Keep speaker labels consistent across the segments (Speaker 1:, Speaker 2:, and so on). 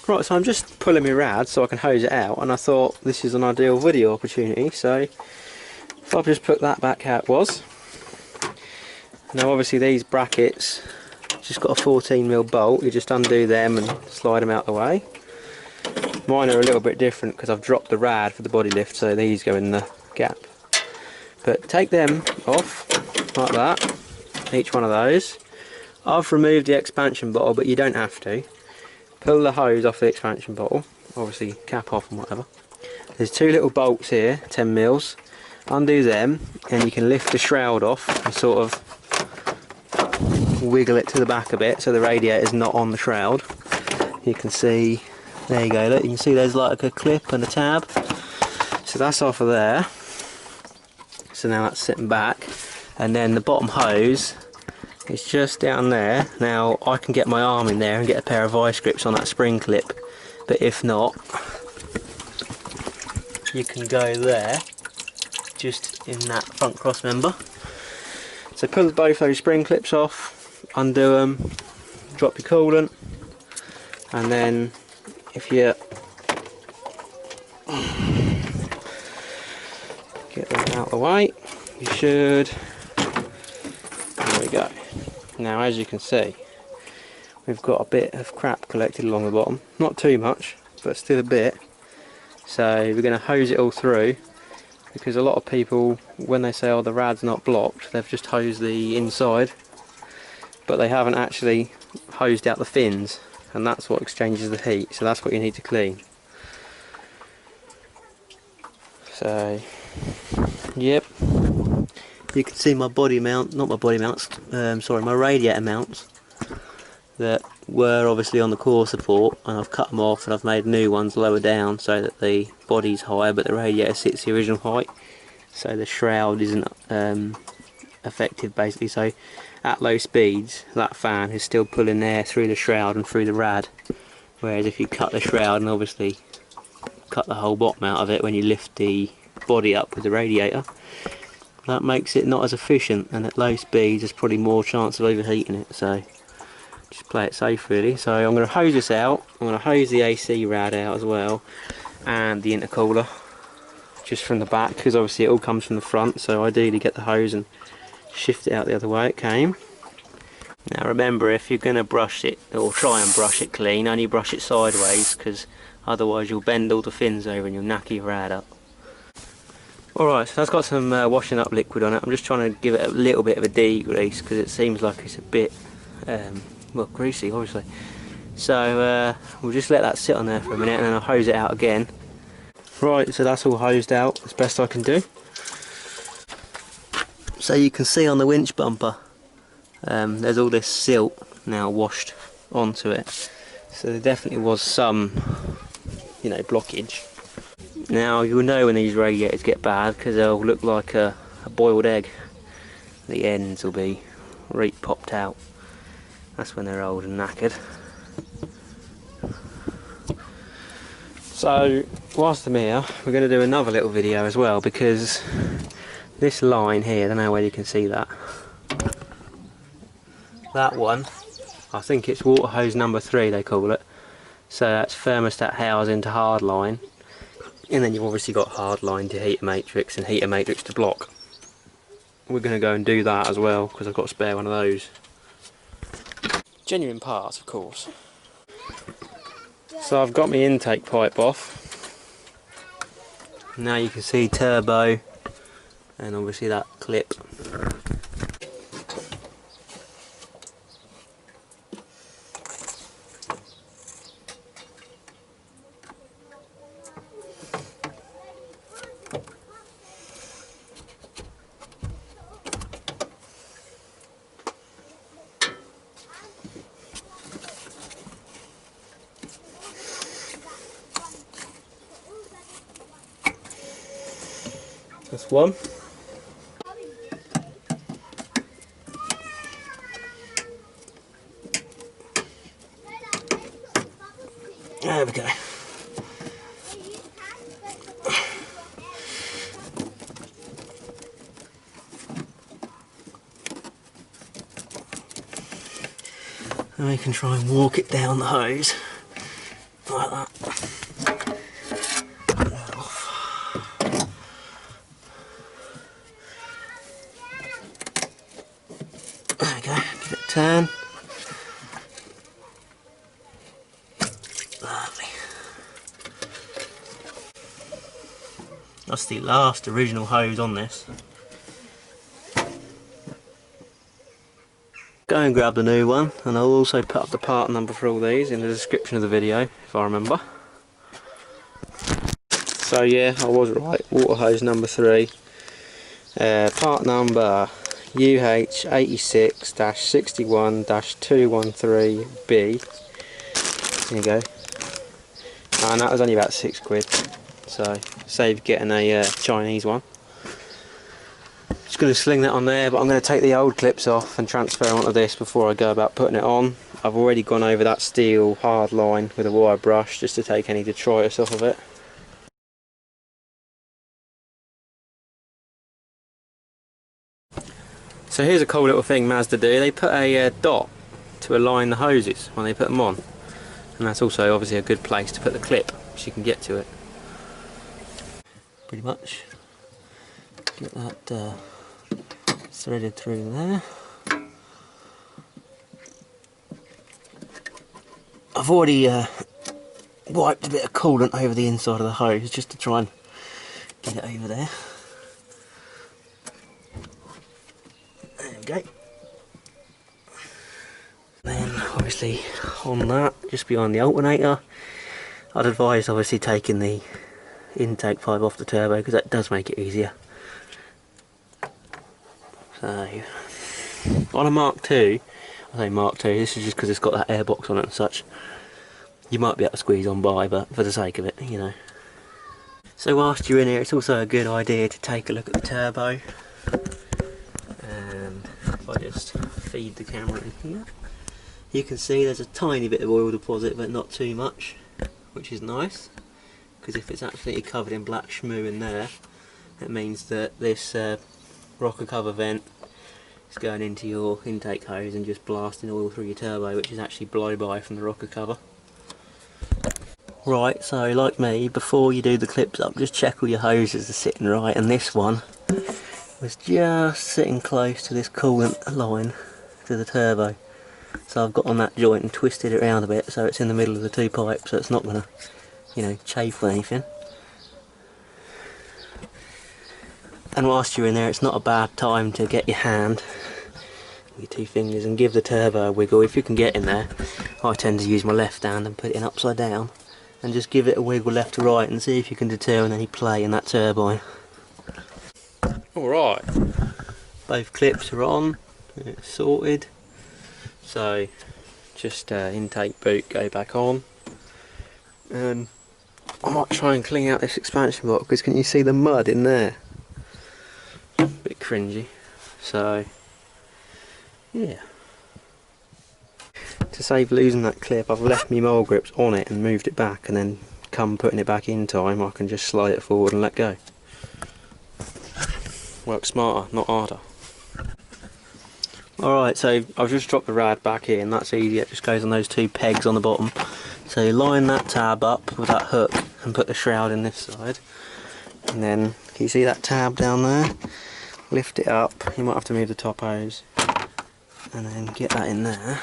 Speaker 1: Right, so I'm just pulling my rad so I can hose it out, and I thought this is an ideal video opportunity, so if I've just put that back how it was. Now obviously these brackets just got a 14mm bolt, you just undo them and slide them out the way. Mine are a little bit different because I've dropped the rad for the body lift, so these go in the gap. But take them off like that, each one of those. I've removed the expansion bottle, but you don't have to. Pull the hose off the expansion bottle, obviously cap off and whatever. There's two little bolts here, 10mm. Undo them and you can lift the shroud off and sort of wiggle it to the back a bit so the radiator is not on the shroud. You can see, there you go, look, you can see there's like a clip and a tab. So that's off of there. So now that's sitting back, and then the bottom hose is just down there. Now I can get my arm in there and get a pair of vice grips on that spring clip, but if not, you can go there, just in that front cross member. So pull both those spring clips off, undo them, drop your coolant, and then if you get them out of the way, you should, there we go. Now as you can see, we've got a bit of crap collected along the bottom, not too much, but still a bit. So we're going to hose it all through, because a lot of people, when they say, oh, the rad's not blocked, they've just hosed the inside, but they haven't actually hosed out the fins, and that's what exchanges the heat, so that's what you need to clean. So, yep, you can see my body mount, not my body mounts, sorry, my radiator mounts that were obviously on the core support, and I've cut them off and I've made new ones lower down so that the body's higher but the radiator sits the original height, so the shroud isn't affected basically. So at low speeds that fan is still pulling air through the shroud and through the rad, whereas if you cut the shroud and obviously cut the whole bottom out of it when you lift the body up with the radiator, that makes it not as efficient, and at low speeds there's probably more chance of overheating it. So just play it safe really. So I'm going to hose this out, I'm going to hose the AC rad out as well, and the intercooler just from the back, because obviously it all comes from the front, so ideally get the hose and shift it out the other way it came. Now remember, if you're going to brush it, or try and brush it clean, only brush it sideways, because otherwise you'll bend all the fins over and you'll knack your rad up. Alright, so that's got some washing up liquid on it. I'm just trying to give it a little bit of a degrease because it seems like it's a bit well, greasy obviously. So we'll just let that sit on there for a minute and then I'll hose it out again. Right, so that's all hosed out as best I can do. So you can see on the winch bumper there's all this silt now washed onto it. So there definitely was some, you know, blockage. Now you'll know when these radiators get bad because they'll look like a boiled egg. The ends will be right popped out. That's when they're old and knackered. So whilst I'm here, we're going to do another little video as well, because this line here, I don't know whether you can see that. That one, I think it's water hose number 3 they call it. So that's thermostat housing to hard line. And then you've obviously got hard line to heater matrix and heater matrix to block. We're going to go and do that as well because I've got a spare one of those. Genuine parts, of course. So I've got my intake pipe off. Now you can see turbo and obviously that clip. That's one. There we go. And we can try and walk it down the hose. like that. There we go, give it a turn. Lovely. That's the last original hose on this. Go and grab the new one, and I'll also put up the part number for all these in the description of the video, if I remember. So yeah, I was right, water hose number 3. Part number UH86-61-213B. There you go. And that was only about £6, so save getting a Chinese one. Just going to sling that on there, but I'm going to take the old clips off and transfer onto this before I go about putting it on. I've already gone over that steel hard line with a wire brush just to take any detritus off of it. So here's a cool little thing Mazda do. They put a dot to align the hoses when they put them on, and that's also obviously a good place to put the clip so you can get to it. Pretty much get that threaded through there. I've already wiped a bit of coolant over the inside of the hose just to try and get it over there. There we go. Then obviously on that, just behind the alternator, I'd advise obviously taking the intake pipe off the turbo because that does make it easier. So on a Mark II, I say Mark II, this is just because it's got that airbox on it and such, you might be able to squeeze on by, but for the sake of it, you know. So whilst you're in here, it's also a good idea to take a look at the turbo. And if I just feed the camera in here, you can see there's a tiny bit of oil deposit, but not too much, which is nice, because if it's absolutely covered in black schmoo in there, it means that this rocker cover vent is going into your intake hose and just blasting oil through your turbo, which is actually blow-by from the rocker cover. Right, so like me, before you do the clips up, just check all your hoses are sitting right, and this one was just sitting close to this coolant line to the turbo. So I've got on that joint and twisted it around a bit so it's in the middle of the two pipes, so it's not going to, you know, chafe or anything. And whilst you're in there, it's not a bad time to get your hand, your two fingers, and give the turbo a wiggle. If you can get in there, I tend to use my left hand and put it in upside down, and just give it a wiggle left to right and see if you can determine any play in that turbine. Alright, both clips are on, it's sorted, so just intake boot go back on, and I might try and clean out this expansion box because can you see the mud in there? A bit cringy, so yeah. To save losing that clip, I've left my mole grips on it and moved it back, and then come putting it back in time I can just slide it forward and let go. Work smarter, not harder. Alright, so I've just dropped the rad back in, that's easy, it just goes on those two pegs on the bottom. So you line that tab up with that hook and put the shroud in this side, and then can you see that tab down there? Lift it up, you might have to move the top hose, and then get that in there.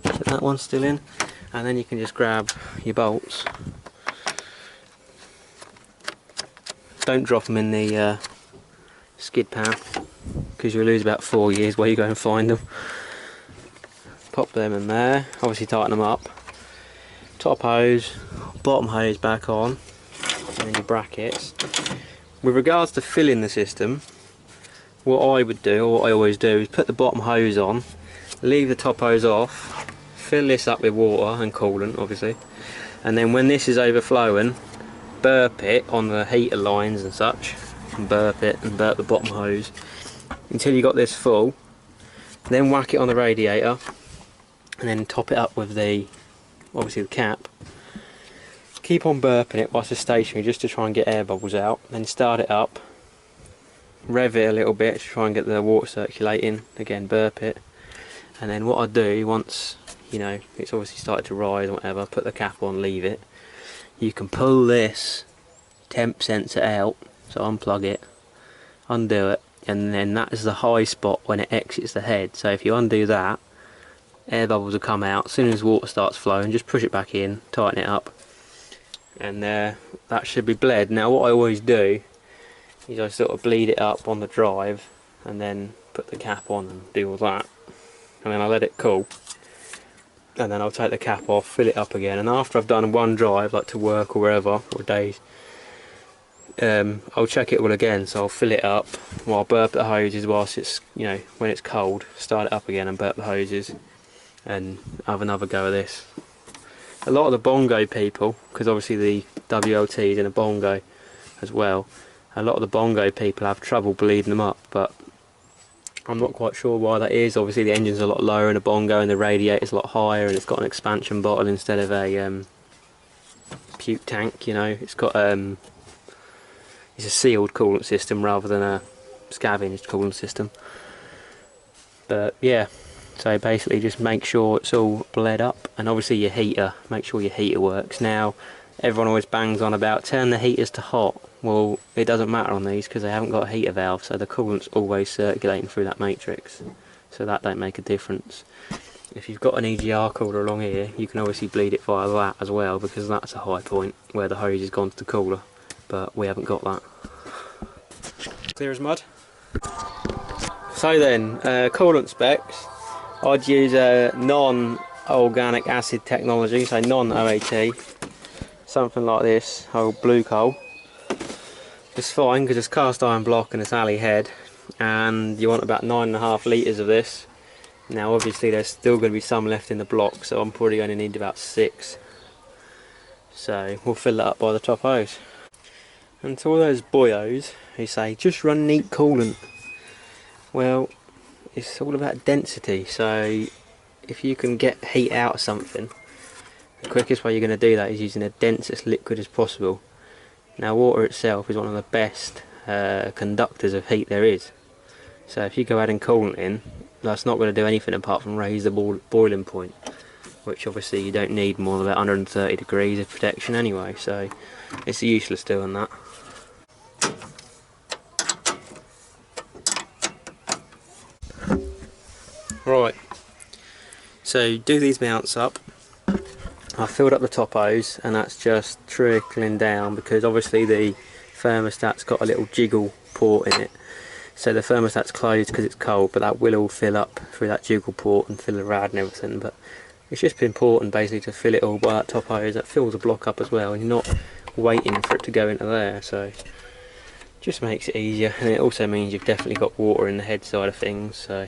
Speaker 1: Put that one still in, and then you can just grab your bolts. Don't drop them in the skid pan because you'll lose about 4 years while you go and find them. Pop them in there, obviously tighten them up. Top hose, bottom hose back on, and then your brackets. With regards to filling the system, what I would do, or what I always do, is put the bottom hose on, leave the top hose off, fill this up with water and coolant obviously, and then when this is overflowing, burp it on the heater lines and such, and burp it and burp the bottom hose until you got this full, then whack it on the radiator and then top it up with the, obviously the cap. Keep on burping it whilst it's stationary just to try and get air bubbles out, then start it up, rev it a little bit to try and get the water circulating, again burp it, and then what I do once you know, it's obviously started to rise or whatever, put the cap on, leave it. You can pull this temp sensor out, so unplug it, undo it, and then that is the high spot when it exits the head. So if you undo that, air bubbles will come out. As soon as water starts flowing, just push it back in, tighten it up, and that should be bled. Now what I always do is I sort of bleed it up on the drive and then put the cap on and do all that, and then I let it cool, and then I'll take the cap off, fill it up again, and after I've done one drive, like to work or wherever, or days, I'll check it all again. So I'll fill it up, or I'll burp the hoses whilst it's, you know, when it's cold, start it up again and burp the hoses, and have another go of this. A lot of the bongo people, because obviously the WLT is in a bongo as well, a lot of the bongo people have trouble bleeding them up, but I'm not quite sure why that is. Obviously the engine's a lot lower in a bongo and the radiator's a lot higher, and it's got an expansion bottle instead of a puke tank, you know. It's got it's a sealed coolant system rather than a scavenged coolant system. But yeah, so basically just make sure it's all bled up, and obviously your heater, make sure your heater works. Now everyone always bangs on about turn the heaters to hot. Well, it doesn't matter on these because they haven't got a heater valve, so the coolant's always circulating through that matrix, so that don't make a difference. If you've got an EGR cooler along here, you can obviously bleed it via that as well, because that's a high point where the hose has gone to the cooler, but we haven't got that. Clear as mud. So then, coolant specs, I'd use a non-organic acid technology, so non-OAT, something like this, old blue coal. It's fine because it's cast iron block and it's alley head, and you want about 9.5 litres of this. Now obviously there's still going to be some left in the block, so I'm probably going to need about 6. So we'll fill that up by the top hose. And to all those boyos who say just run neat coolant, well, it's all about density. So if you can get heat out of something, the quickest way you're going to do that is using the densest liquid as possible. Now water itself is one of the best conductors of heat there is. So if you go adding coolant in, that's not going to do anything apart from raise the boiling point, which obviously you don't need more than about 130 degrees of protection anyway, so it's useless doing that. Right, so do these mounts up. I filled up the top hose and that's just trickling down because obviously the thermostat's got a little jiggle port in it. So the thermostat's closed because it's cold, but that will all fill up through that jiggle port and fill the rad and everything. But it's just important basically to fill it all by that top hose. That fills the block up as well, and you're not waiting for it to go into there. So just makes it easier, and it also means you've definitely got water in the head side of things. So